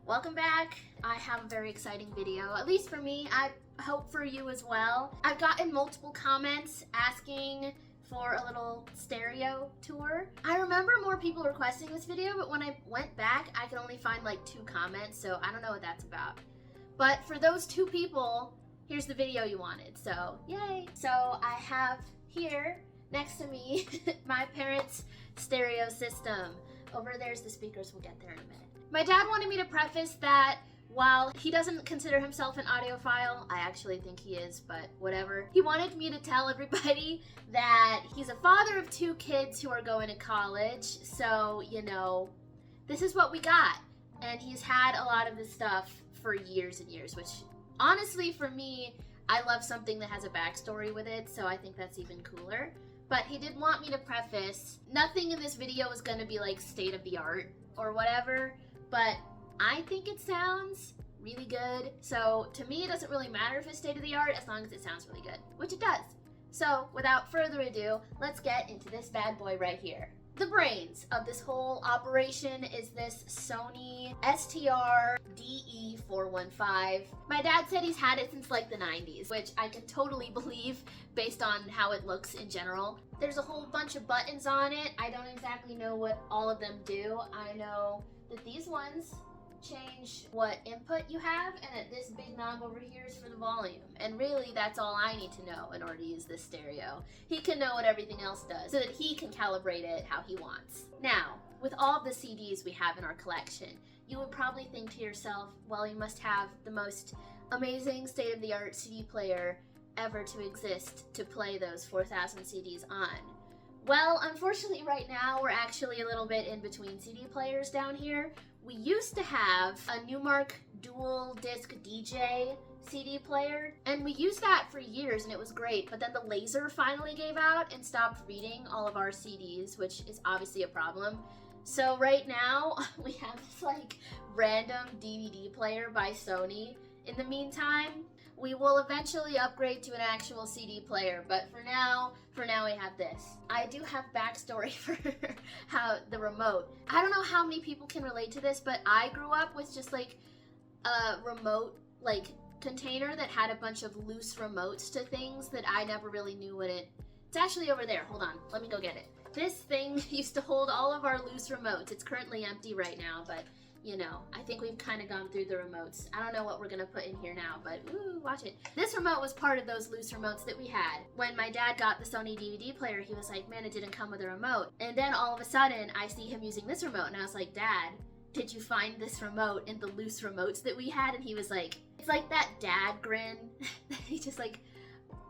Welcome back. I have a very exciting video, at least for me. I hope for you as well. I've gotten multiple comments asking for a little stereo tour. I remember more people requesting this video, but when I went back, I could only find like 2 comments, so I don't know what that's about. But for those 2 people, here's the video you wanted, so yay. So I have here next to me my parents' stereo system. Over there's the speakers, we'll get there in a minute. My dad wanted me to preface that while he doesn't consider himself an audiophile, I actually think he is, but whatever. He wanted me to tell everybody that he's a father of 2 kids who are going to college, so, you know, this is what we got. And he's had a lot of this stuff for years and years, which honestly for me, I love something that has a backstory with it, so I think that's even cooler. But he did want me to preface, nothing in this video is gonna be like state of the art or whatever, but I think it sounds really good. So to me, it doesn't really matter if it's state of the art as long as it sounds really good, which it does. So without further ado, let's get into this bad boy right here. The brains of this whole operation is this Sony STR DE415. My dad said he's had it since like the 90s, which I can totally believe based on how it looks in general. There's a whole bunch of buttons on it. I don't exactly know what all of them do. I know that these ones change what input you have, and that this big knob over here is for the volume. And really, that's all I need to know in order to use this stereo. He can know what everything else does, so that he can calibrate it how he wants. Now, with all of the CDs we have in our collection, you would probably think to yourself, well, you must have the most amazing state-of-the-art CD player ever to exist to play those 4,000 CDs on. Well, unfortunately right now, we're actually a little bit in between CD players down here. We used to have a Newmark dual disc DJ CD player, and we used that for years and it was great, but then the laser finally gave out and stopped reading all of our CDs, which is obviously a problem. So right now, we have this like random DVD player by Sony. In the meantime, we will eventually upgrade to an actual CD player, but for now we have this. I do have backstory for how the remote. I don't know how many people can relate to this, but I grew up with just like a remote like container that had a bunch of loose remotes to things that I never really knew what it's actually over there. Hold on, let me go get it. This thing used to hold all of our loose remotes. It's currently empty right now, but you know, I think we've kind of gone through the remotes. I don't know what we're gonna put in here now, but ooh, watch it. This remote was part of those loose remotes that we had. When my dad got the Sony DVD player, he was like, man, it didn't come with a remote. And then all of a sudden, I see him using this remote, and I was like, Dad, did you find this remote in the loose remotes that we had? And he was like, it's like that dad grin. He just like,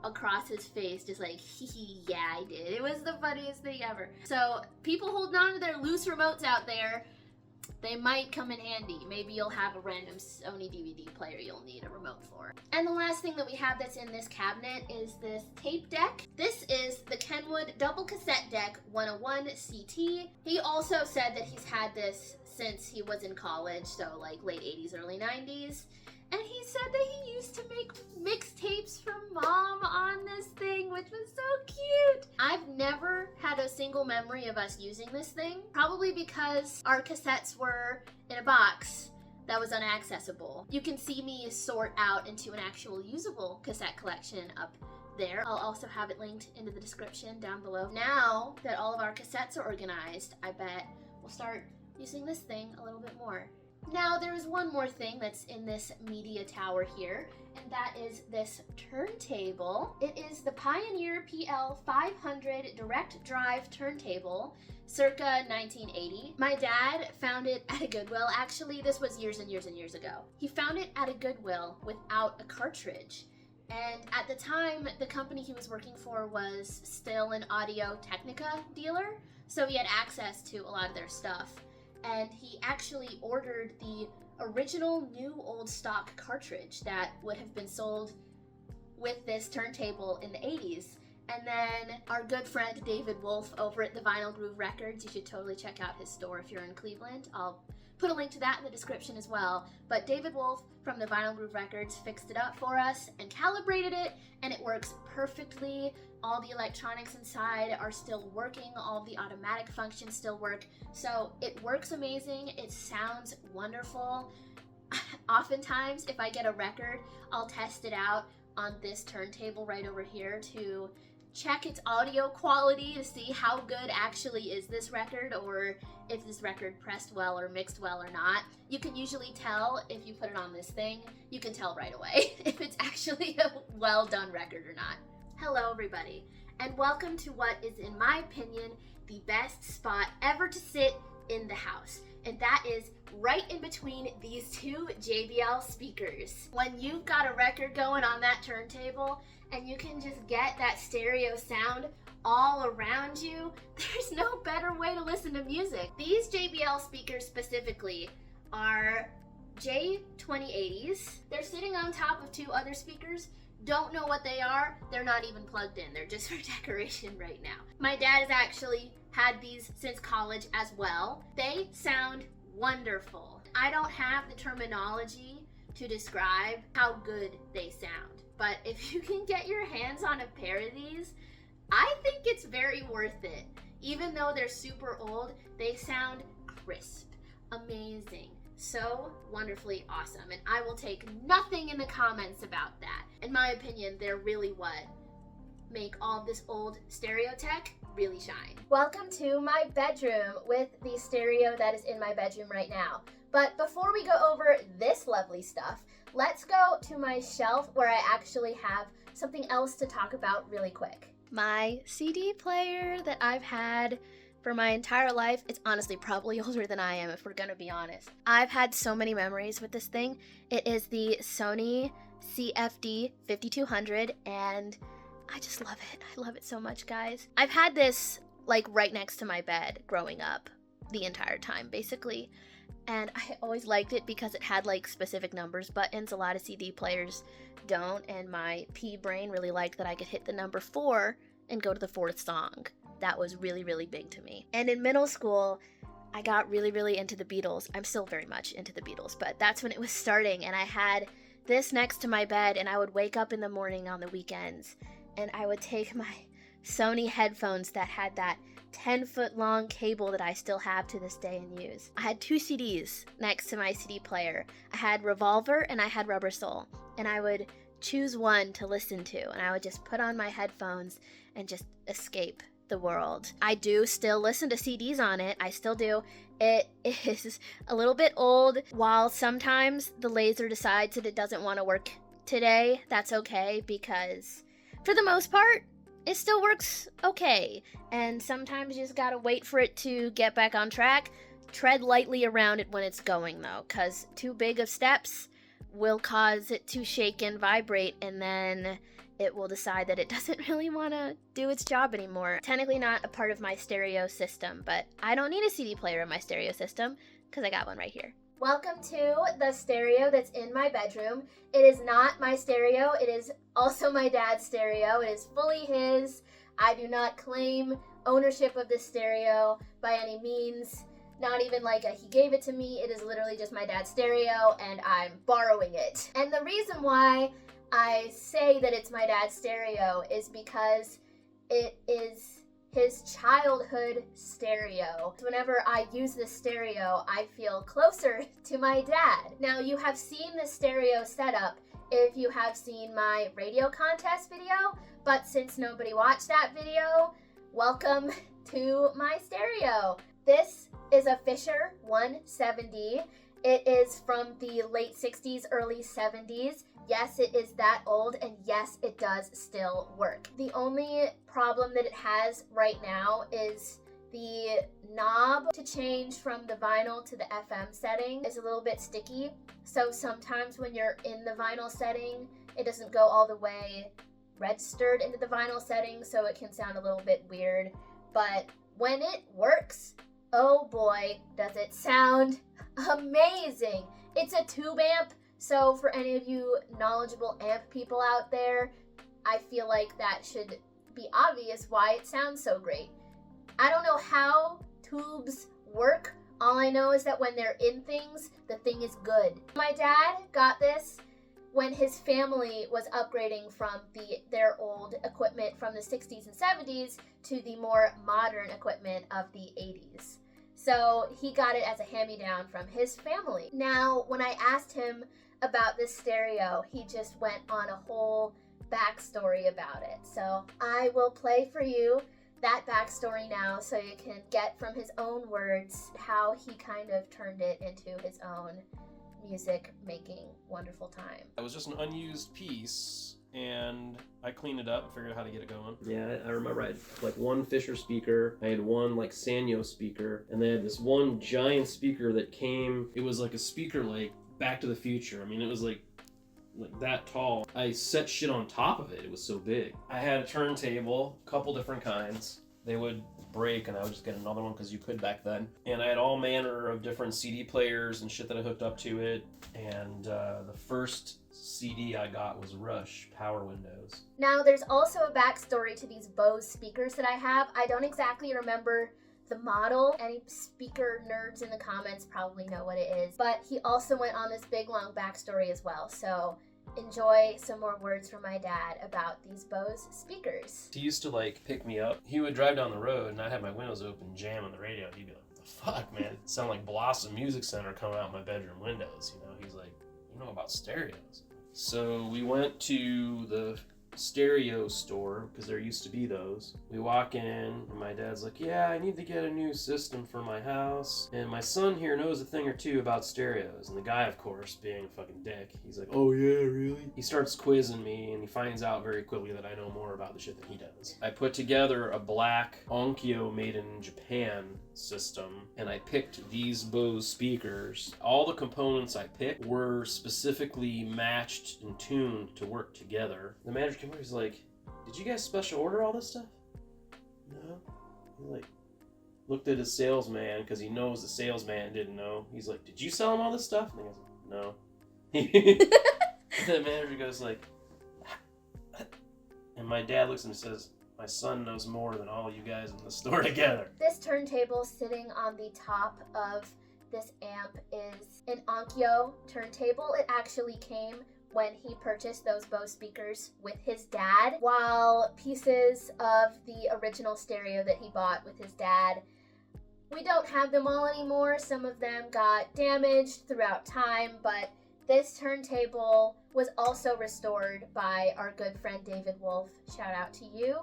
across his face, just like, hee, yeah, I did. It was the funniest thing ever. So people holding on to their loose remotes out there, they might come in handy. Maybe you'll have a random Sony DVD player you'll need a remote for. And the last thing that we have that's in this cabinet is this tape deck. This is the Kenwood Double Cassette Deck 101 CT. He also said that he's had this since he was in college, so like late 80s, early 90s. And he said that he used to make mixtapes for Mom on this thing, which was so cute. I've never had a single memory of us using this thing, probably because our cassettes were in a box that was unaccessible. You can see me sort out into an actual usable cassette collection up there. I'll also have it linked into the description down below. Now that all of our cassettes are organized, I bet we'll start using this thing a little bit more. Now, there is one more thing that's in this media tower here, and that is this turntable. It is the Pioneer PL500 direct drive turntable, circa 1980. My dad found it at a Goodwill. Actually, this was years and years and years ago. He found it at a Goodwill without a cartridge. And at the time, the company he was working for was still an Audio-Technica dealer, so he had access to a lot of their stuff. And he actually ordered the original new old stock cartridge that would have been sold with this turntable in the 80s. And then our good friend David Wolf over at the Vinyl Groove Records, you should totally check out his store if you're in Cleveland. I'll put a link to that in the description as well. But David Wolf from the Vinyl Groove Records fixed it up for us and calibrated it, and it works perfectly. All the electronics inside are still working, all the automatic functions still work. So it works amazing, it sounds wonderful. Oftentimes, if I get a record, I'll test it out on this turntable right over here to check its audio quality to see how good actually is this record, or if this record pressed well or mixed well or not. You can usually tell if you put it on this thing. You can tell right away if it's actually a well done record or not. Hello everybody, and welcome to what is, in my opinion, the best spot ever to sit in the house. And that is right in between these two JBL speakers. When you've got a record going on that turntable and you can just get that stereo sound all around you, there's no better way to listen to music. These JBL speakers specifically are J2080s. They're sitting on top of two other speakers. Don't know what they are. They're not even plugged in. They're just for decoration right now. My dad has actually had these since college as well. They sound wonderful. I don't have the terminology to describe how good they sound, but if you can get your hands on a pair of these, I think it's very worth it. Even though they're super old, they sound crisp, amazing, so wonderfully awesome, and I will take nothing in the comments about that. In my opinion, they're really what make all this old stereo tech really shine. Welcome to my bedroom with the stereo that is in my bedroom right now. But before we go over this lovely stuff, let's go to my shelf where I actually have something else to talk about really quick. My CD player that I've had for my entire life. It's honestly probably older than I am, if we're gonna be honest. I've had so many memories with this thing. It is the Sony CFD 5200, and I just love it. I love it so much, guys. I've had this like right next to my bed growing up the entire time, basically. And I always liked it because it had like specific numbers buttons. A lot of CD players don't, and my pea brain really liked that I could hit the number 4 and go to the 4th song. That was really, really big to me. And in middle school, I got really, really into the Beatles. I'm still very much into the Beatles, but that's when it was starting. And I had this next to my bed, and I would wake up in the morning on the weekends, and I would take my Sony headphones that had that 10-foot long cable that I still have to this day and use. I had 2 CDs next to my CD player. I had Revolver and I had Rubber Soul, and I would choose one to listen to, and I would just put on my headphones and just escape the world. I do still listen to CDs on it. I still do. It is a little bit old. While sometimes the laser decides that it doesn't want to work today, that's okay, because for the most part, it still works okay. And sometimes you just gotta wait for it to get back on track. Tread lightly around it when it's going, though, because too big of steps will cause it to shake and vibrate, and then it will decide that it doesn't really want to do its job anymore. Technically not a part of my stereo system, but I don't need a CD player in my stereo system because I got one right here. Welcome to the stereo that's in my bedroom. It is not my stereo. It is also my dad's stereo. It is fully his. I do not claim ownership of this stereo by any means. Not even like he gave it to me. It is literally just my dad's stereo, and I'm borrowing it. And the reason why I say that it's my dad's stereo is because it is his childhood stereo. Whenever I use this stereo, I feel closer to my dad. Now, you have seen the stereo setup if you have seen my radio contest video, but since nobody watched that video, welcome to my stereo. This is a Fisher 170. It is from the late 60s, early 70s. Yes, it is that old, and yes, it does still work. The only problem that it has right now is the knob to change from the vinyl to the FM setting is a little bit sticky. So sometimes when you're in the vinyl setting, it doesn't go all the way registered into the vinyl setting, so it can sound a little bit weird. But when it works, oh boy, does it sound amazing. It's a tube amp. So for any of you knowledgeable amp people out there, I feel like that should be obvious why it sounds so great. I don't know how tubes work. All I know is that when they're in things, the thing is good. My dad got this when his family was upgrading from their old equipment from the 60s and 70s to the more modern equipment of the 80s. So he got it as a hand-me-down from his family. Now, when I asked him about this stereo, he just went on a whole backstory about it. So I will play for you that backstory now so you can get from his own words how he kind of turned it into his own music making wonderful time. It was just an unused piece, and I cleaned it up and figured out how to get it going. Yeah, I remember I had like one Fisher speaker, I had one like Sanyo speaker, and they had this one giant speaker that came, it was like a speaker like Back to the Future. I mean, it was like that tall. I set shit on top of it, it was so big. I had a turntable, a couple different kinds. They would break and I would just get another one because you could back then. And I had all manner of different CD players and shit that I hooked up to it. And the first CD I got was Rush, Power Windows. Now, there's also a backstory to these Bose speakers that I have. I don't exactly remember the model. Any speaker nerds in the comments probably know what it is. But he also went on this big long backstory as well. So enjoy some more words from my dad about these Bose speakers. He used to like pick me up. He would drive down the road and I'd have my windows open, jam on the radio. He'd be like, what the fuck, man? It sounded like Blossom Music Center coming out my bedroom windows, you know? He's like, you know about stereos. So we went to the stereo store because there used to be those. We walk in and my dad's like, yeah, I need to get a new system for my house, and my son here knows a thing or two about stereos. And the guy, of course, being a fucking dick, he's like, oh yeah, really? He starts quizzing me and he finds out very quickly that I know more about the shit than he does. I put together a black Onkyo made in Japan system, and I picked these Bose speakers. All the components I picked were specifically matched and tuned to work together. The manager came over, he's like, did you guys special order all this stuff? No. He like looked at his salesman because he knows the salesman didn't know. He's like, did you sell him all this stuff? And the guy's like, no. The manager goes like, and my dad looks and says, my son knows more than all you guys in the store together. This turntable sitting on the top of this amp is an Onkyo turntable. It actually came when he purchased those Bose speakers with his dad, while pieces of the original stereo that he bought with his dad, we don't have them all anymore. Some of them got damaged throughout time, but this turntable was also restored by our good friend David Wolf. Shout out to you.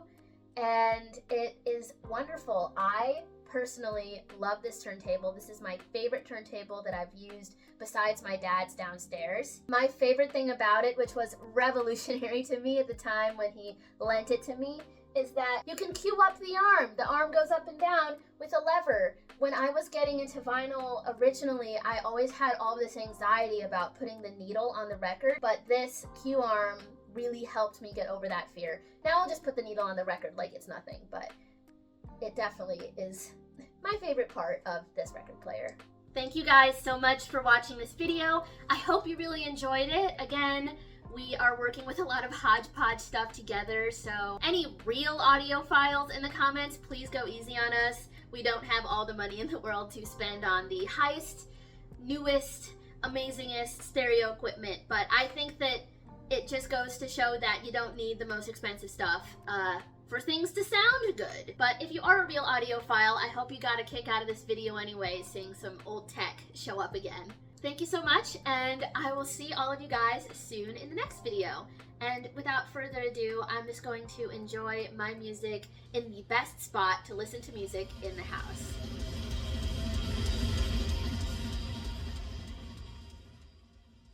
And it is wonderful. I personally love this turntable. This is my favorite turntable that I've used besides my dad's downstairs. My favorite thing about it, which was revolutionary to me at the time when he lent it to me, is that you can cue up the arm. The arm goes up and down with a lever. When I was getting into vinyl originally, I always had all this anxiety about putting the needle on the record, but this cue arm really helped me get over that fear. Now I'll just put the needle on the record like it's nothing, but it definitely is my favorite part of this record player. Thank you guys so much for watching this video. I hope you really enjoyed it. Again, we are working with a lot of hodgepodge stuff together, so any real audiophiles in the comments, please go easy on us. We don't have all the money in the world to spend on the highest, newest, amazingest stereo equipment, but I think that it just goes to show that you don't need the most expensive stuff for things to sound good. But if you are a real audiophile, I hope you got a kick out of this video anyway, seeing some old tech show up again. Thank you so much, and I will see all of you guys soon in the next video. And without further ado, I'm just going to enjoy my music in the best spot to listen to music in the house.